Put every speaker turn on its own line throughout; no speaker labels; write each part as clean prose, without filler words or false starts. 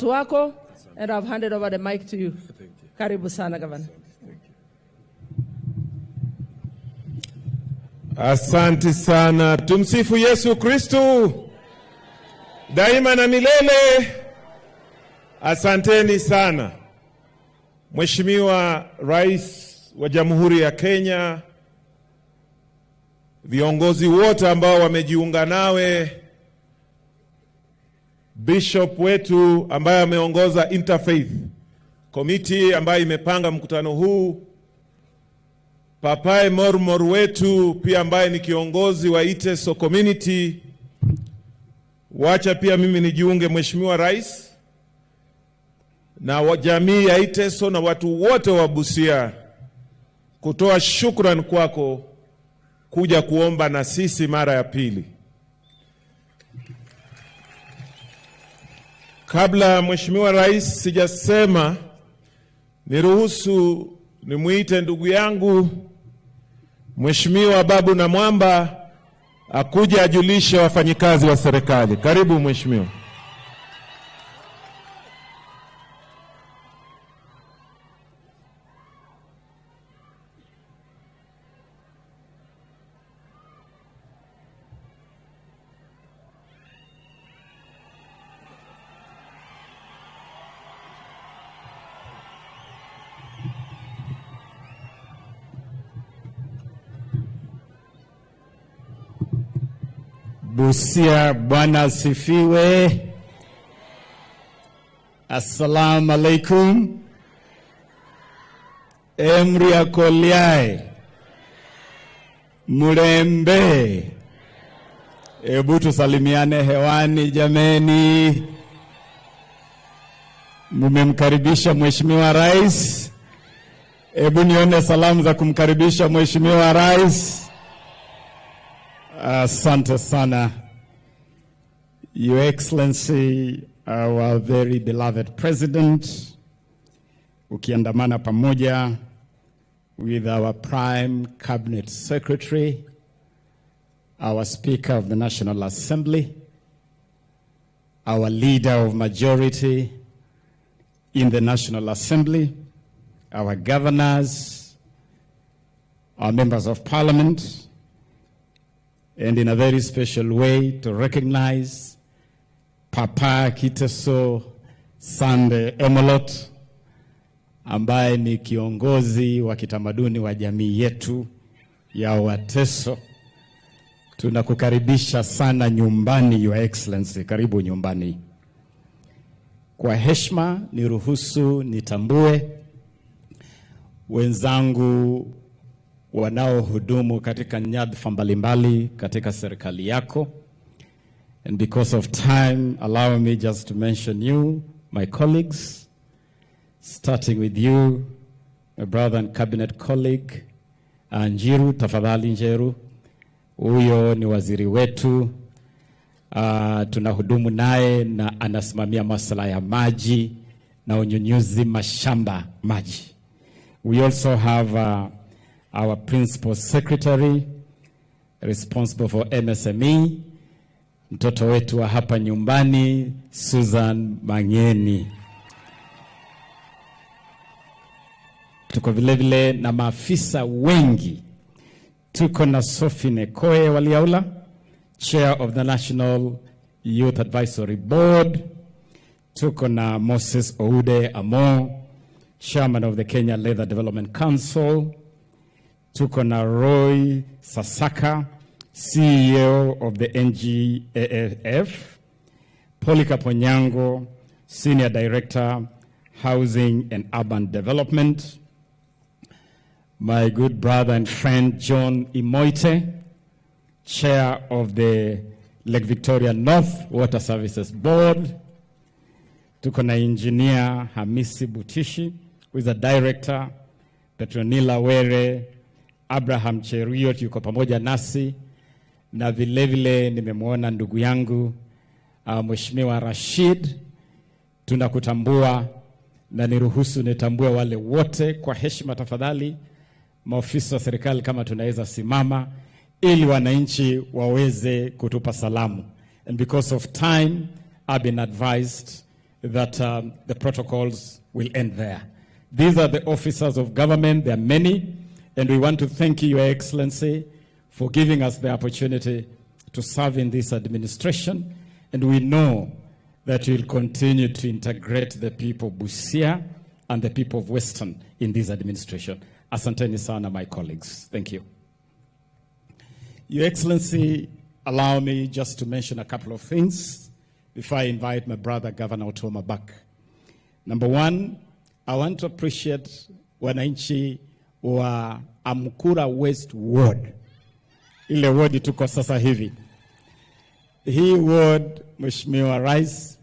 wako, and I've handed over the mic to you. Karibu sana Governor.
Asante sana. Tumsifu Yesu Kristu daima na milele. Asanteni sana. Mheshimiwa Rais wa Jamhuri ya Kenya, viongozi wote ambao wamejiunga nawe, Bishop wetu ambaye ameongoza Interfaith Committee ambaye imepanga mkutano huu, Papaye Mormor wetu pia ambaye ni kiongozi wa Iteso Community. Wacha pia mimi nijiunge Mheshimiwa Rais na jamii ya Iteso na watu wote wa Busia kutoa shukrani kwako kuja kuomba na sisi mara ya pili. Kabla Mheshimiwa Rais sijasema, niruhusu nimuite ndugu yangu Mheshimiwa Ababu Namwamba akuje ajulishe wafanyikazi wa serikali. Karibu Mheshimiwa.
Busia, Bwana asifiwe. Assalamu alaikum. Emri akoliae. Murembe. Ebu tusalimiane hewani jameni. Mumemkaribisha Mheshimiwa Rais. Ebu nione salamu za kumkaribisha Mheshimiwa Rais. Asante sana. Your Excellency, our very beloved President, ukiandamana pamoja with our Prime Cabinet Secretary, our Speaker of the National Assembly, our Leader of Majority in the National Assembly, our governors, our members of Parliament, and in a very special way to recognize Papa Kiteso Sande Emolot ambaye ni kiongozi wa kitamaduni wa jamii yetu ya Wateso. Tunakukaribisha sana nyumbani, Your Excellency. Karibu nyumbani. Kwa heshima niruhusu nitambue wenzangu wanaohudumu katika nyadhifa mbalimbali katika serikali yako. And because of time, allow me just to mention you, my colleagues, starting with you, my brother and cabinet colleague, Njiru, tafadhali Njiru. Huyo ni waziri wetu. Tunahudumu naye na anasimamia masuala ya maji na unyunyuzi mashamba maji. We also have our Principal Secretary responsible for MSME, mtoto wetu wa hapa nyumbani, Susan Mangeni. Tuko vile vile na maafisa wengi. Tuko na Sophie Nekoe Waliaula, Chair of the National Youth Advisory Board. Tuko na Moses Oude Amo, Chairman of the Kenya Leather Development Council. Tuko na Roy Sasaka, CEO of the NGAF. Polika Ponyango, Senior Director, Housing and Urban Development. My good brother and friend John Imoite, Chair of the Lake Victoria North Water Services Board. Tuko na Engineer Hamisi Butishi, who is a Director. Petronila Were, Abraham Cheruiyot yuko pamoja nasi, na vile vile nimemwona ndugu yangu Mheshimiwa Rashid. Tunakutambua na niruhusu nitambue wale wote kwa heshima tafadhali. Maofisa wa serikali kama tunaweza simama ili wananchi waweze kutupa salamu. And because of time, I've been advised that the protocols will end there. These are the officers of government. There are many, and we want to thank you, Your Excellency, for giving us the opportunity to serve in this administration, and we know that you will continue to integrate the people of Busia and the people of Western in this administration. Asanteni sana, my colleagues. Thank you. Your Excellency, allow me just to mention a couple of things before I invite my brother, Governor Otoma, back. Number one, I want to appreciate wananchi wa Amkura West Ward. Ile ward tuko sasa hivi. Hii ward, Mheshimiwa Rais,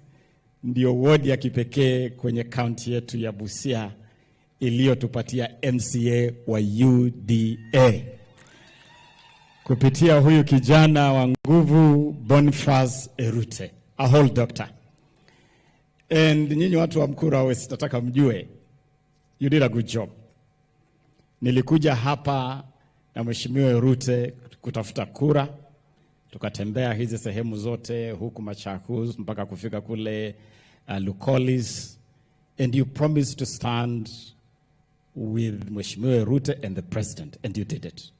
ndio ward ya kipekee kwenye county yetu ya Busia iliyotupatia MCA wa UDA. Kupitia huyu kijana wa nguvu Boniface Erute, a whole doctor. And nyinyi watu wa Mkura West, nataka mjue, you did a good job. Nilikuja hapa na Mheshimiwa Erute kutafuta kura. Tukatembea hizi sehemu zote huku Machakos mpaka kufika kule Lukolis, and you promised to stand with Mheshimiwa Erute and the president, and you did it.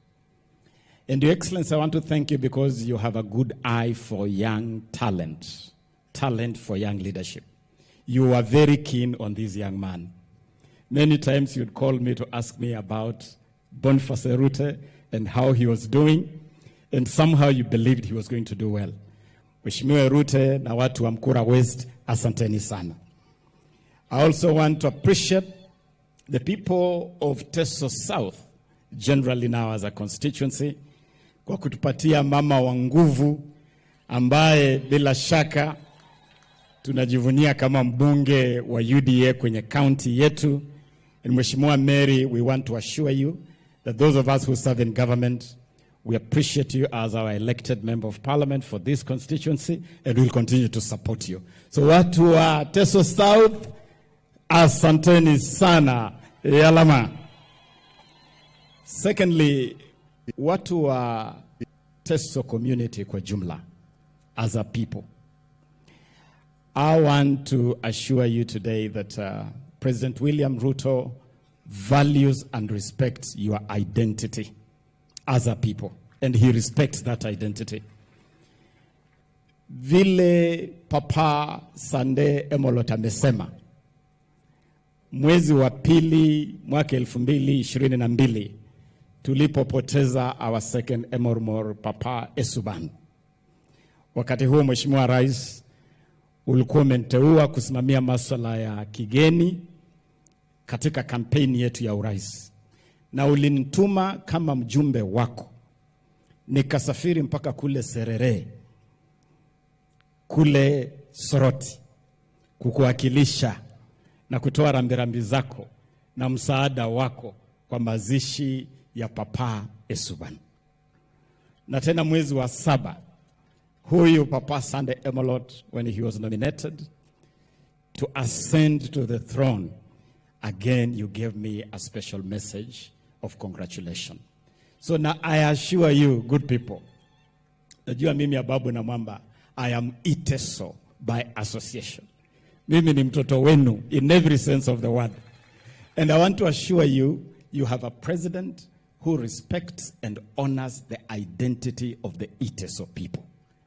And Your Excellency, I want to thank you because you have a good eye for young talent for young leadership. You are very keen on this young man. Many times you'd call me to ask me about Boniface Erute and how he was doing, and somehow you believed he was going to do well. Mheshimiwa Erute na watu wa Mkura West, asanteni sana. I also want to appreciate the people of Teso South, generally now as a constituency, kwa kutupatia mama wa nguvu ambaye bila shaka tunajivunia kama mbunge wa UDA kwenye county yetu. And Mheshimiwa Mary, we want to assure you that those of us who serve in government, we appreciate you as our elected member of parliament for this constituency, and we'll continue to support you. So watu wa Teso South, asanteni sana. Yalama. Secondly, watu wa Teso community kwa jumla, as a people, I want to assure you today that President William Ruto values and respects your identity as a people, and he respects that identity. Vile Papa Sande Emolot amesema, mwezi wa pili mwaka 2022 tulipopoteza our second Emormor Papa Esuban. Wakati huo Mheshimiwa Rais ulikuwa umeniteua kusimamia masuala ya kigeni katika kampeni yetu ya urais, na ulinituma kama mjumbe wako. Nikasafiri mpaka kule Serere, kule Soroti, kukuwakilisha na kutoa rambirambi zako na msaada wako kwa mazishi ya Papa Esuban. Na tena mwezi wa 7, huyu Papa Sande Emolot, when he was nominated to ascend to the throne, again you gave me a special message of congratulations. So now I assure you, good people, najua mimi Ababu na Namwamba, I am Iteso by association. Mimi ni mtoto wenu in every sense of the word. And I want to assure you, you have a president who respects and honors the identity of the Iteso people.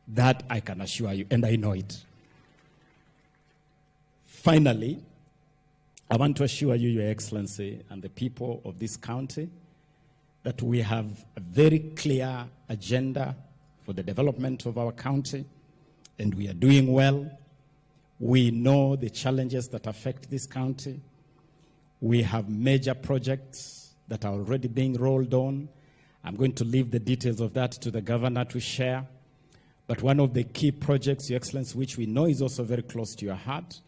That I can assure you, and I know it. Finally, I want to assure you, Your Excellency, and the people of this county, that we have a very clear agenda for the development of our county, and we are doing well. We know the challenges that affect this county. We have major projects that are already being rolled on. I'm going to leave the details of that to the governor to share. But one of the key projects, Your Excellency, which we know is also very close to your heart,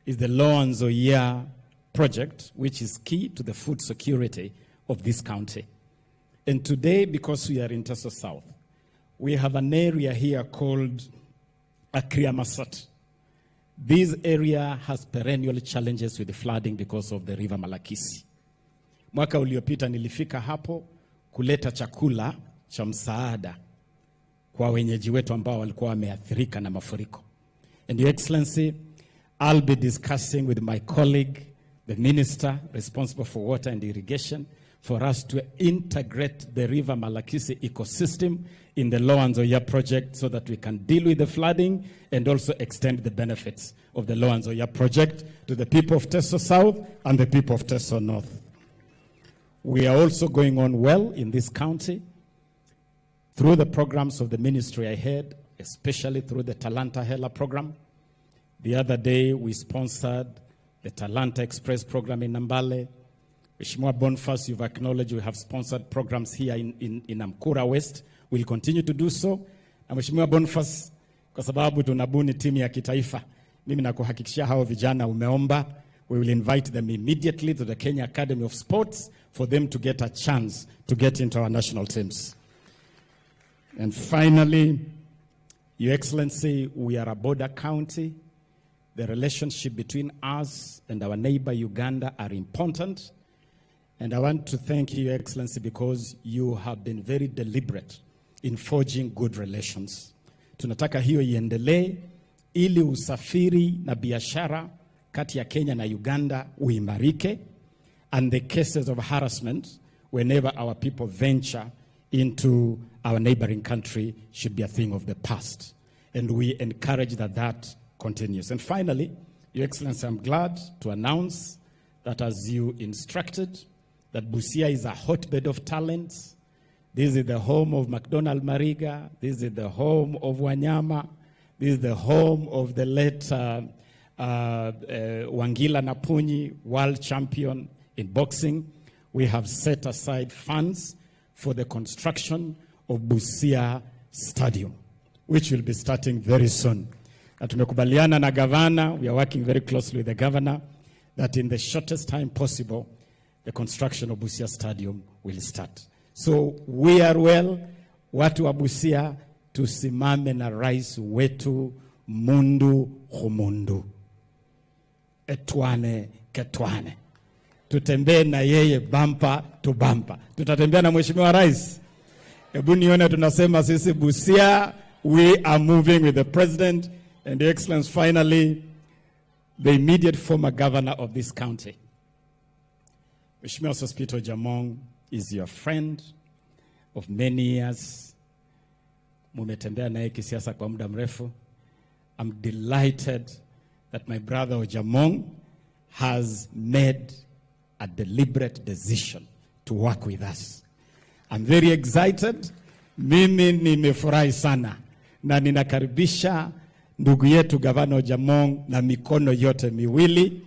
is the Law and Zoya project, which is key to the food security of this county. And today, because we are in Teso South, we have an area here called Akriamasat. This area has perennial challenges with the flooding because of the river Malakisi. Mwaka uliopita nilifika hapo kuleta chakula cha msaada kwa wenyeji wetu ambao walikuwa wameathirika na mafuriko. And Your Excellency, I'll be discussing with my colleague, the minister responsible for water and irrigation, for us to integrate the River Malakisi ecosystem in the Lower Nzoia project so that we can deal with the flooding and also extend the benefits of the Lower Nzoia project to the people of Teso South and the people of Teso North. We are also going on well in this county through the programs of the ministry I had, especially through the Talanta Hela program. The other day, we sponsored the Talanta Express program in Nambale. Mheshimiwa Boniface, you've acknowledged we have sponsored programs here in Namkura West. We'll continue to do so. Na Mheshimiwa Boniface, kwa sababu tunabuni timu ya kitaifa, mimi nakuhakikishia hao vijana umeomba, we will invite them immediately to the Kenya Academy of Sports for them to get a chance to get into our national teams. And finally, Your Excellency, we are a border county. The relationship between us and our neighbor Uganda are important. And I want to thank you, Your Excellency, because you have been very deliberate in forging good relations. Tunataka hiyo iendelee ili usafiri na biashara kati ya Kenya na Uganda uimarike, and the cases of harassment whenever our people venture into our neighboring country should be a thing of the past. And we encourage that continues. And finally, Your Excellency, I'm glad to announce that as you instructed, that Busia is a hotbed of talents. This is the home of McDonald Mariga. This is the home of Wanyama. This is the home of the late Wangila Napunyi, world champion in boxing. We have set aside funds for the construction of Busia Stadium, which will be starting very soon. Na tumekubaliana na governor, we are working very closely with the governor, that in the shortest time possible, the construction of Busia Stadium will start. So we are well, watu wa Busia, tusimame na rais wetu mundu humundu. Etwane ketwane. Tutembee na yeye bampa to bampa. Tutatembea na mheshimiwa rais. Hebu nione tunasema sisi Busia, we are moving with the president and the Excellency. Finally, the immediate former governor of this county, Mheshimiwa Sospito Jamong, is your friend of many years. Mumetembea naye kisiasa kwa muda mrefu. I'm delighted that my brother Ojamong has made a deliberate decision to work with us. I'm very excited. Mimi nimefurahi sana na ninakaribisha ndugu yetu Gavana Ojamong na mikono yote miwili.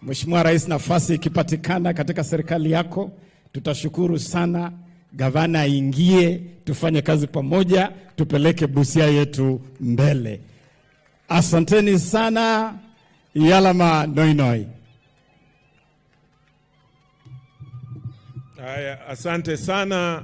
Mheshimiwa Rais, nafasi ikipatikana katika serikali yako, tutashukuru sana. Gavana aingie, tufanye kazi pamoja, tupeleke Busia yetu mbele. Asanteni sana. Yalama noinoi.
Haya, asante sana.